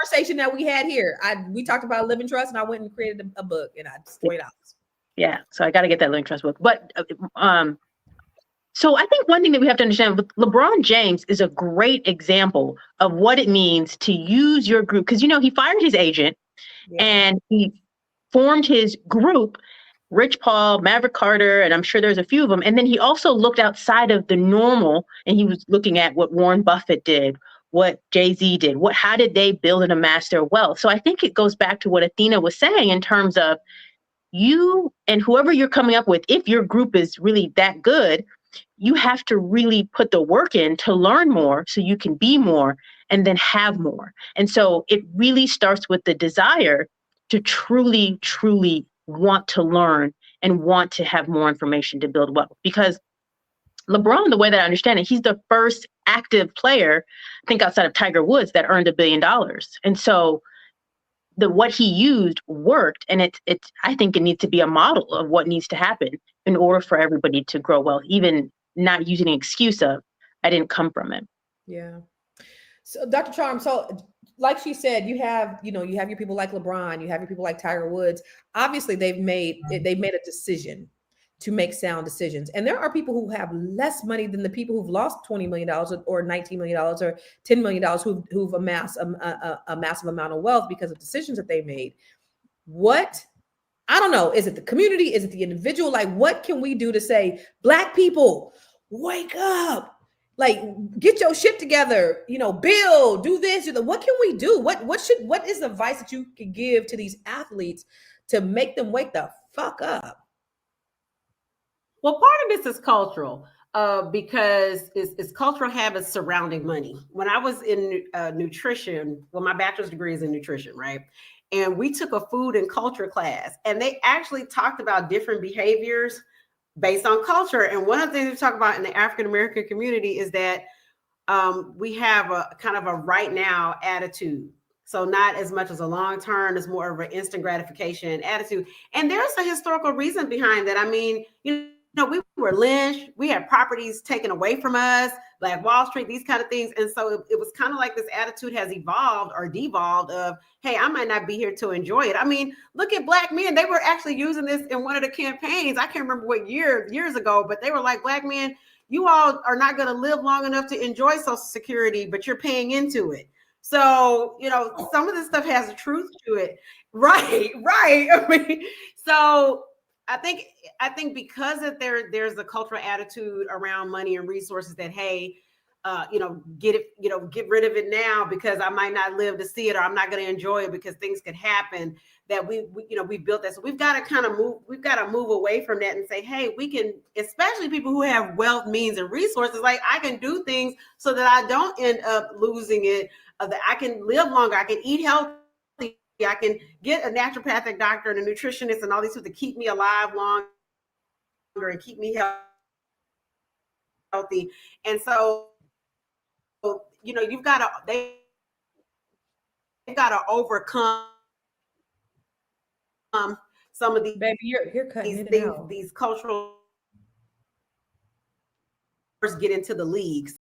conversation that we had here. We talked about living trust, and I went and created a book, and it's $20. Yeah, so I got to get that living trust book. But so I think one thing that we have to understand, LeBron James is a great example of what it means to use your group. Because, he fired his agent and he formed his group, Rich Paul, Maverick Carter, and I'm sure there's a few of them. And then he also looked outside of the normal, and he was looking at what Warren Buffett did, what Jay-Z did, how did they build and amass their wealth. So I think it goes back to what Athena was saying in terms of you and whoever you're coming up with, if your group is really that good, you have to really put the work in to learn more so you can be more and then have more. And so it really starts with the desire to truly, truly want to learn and want to have more information to build wealth. Because LeBron, the way that I understand it, he's the first active player, I think outside of Tiger Woods, that earned $1 billion. And so what he used worked, and it's I think it needs to be a model of what needs to happen in order for everybody to grow wealth, even not using an excuse of I didn't come from it. Yeah. So Dr. Charm, so like she said, you have your people like LeBron, you have your people like Tiger Woods. Obviously, they've made a decision to make sound decisions. And there are people who have less money than the people who've lost $20 million or $19 million or $10 million who've amassed a massive amount of wealth because of decisions that they made. I don't know. Is it the community? Is it the individual? Like, what can we do to say, Black people, wake up? Like, get your shit together, build, do this. What can we do? What is the advice that you can give to these athletes to make them wake the fuck up? Well, part of this is cultural, because it's cultural habits surrounding money. When I was in nutrition, my bachelor's degree is in nutrition, right? And we took a food and culture class, and they actually talked about different behaviors based on culture. And one of the things we talk about in the African-American community is that we have a kind of a right now attitude. So not as much as a long term, it's more of an instant gratification attitude. And there's a historical reason behind that. I mean, we were lynched, we had properties taken away from us, like Wall Street, these kind of things. And so it was kind of like this attitude has evolved or devolved of, hey, I might not be here to enjoy it. I mean, look at Black men. They were actually using this in one of the campaigns. I can't remember what years ago, but they were like, Black men, you all are not going to live long enough to enjoy Social Security, but you're paying into it. So, some of this stuff has a truth to it. Right. I mean, so I think because there's a cultural attitude around money and resources that, hey, get rid of it now because I might not live to see it, or I'm not going to enjoy it because things could happen, that we built that. So we've got to move away from that and say, hey, we can, especially people who have wealth, means, and resources, like I can do things so that I don't end up losing it, that I can live longer, I can eat healthy, I can get a naturopathic doctor and a nutritionist and all these things to keep me alive longer and keep me healthy. And so, they've got to overcome some of these, baby, you're cutting these cultural get into the leagues.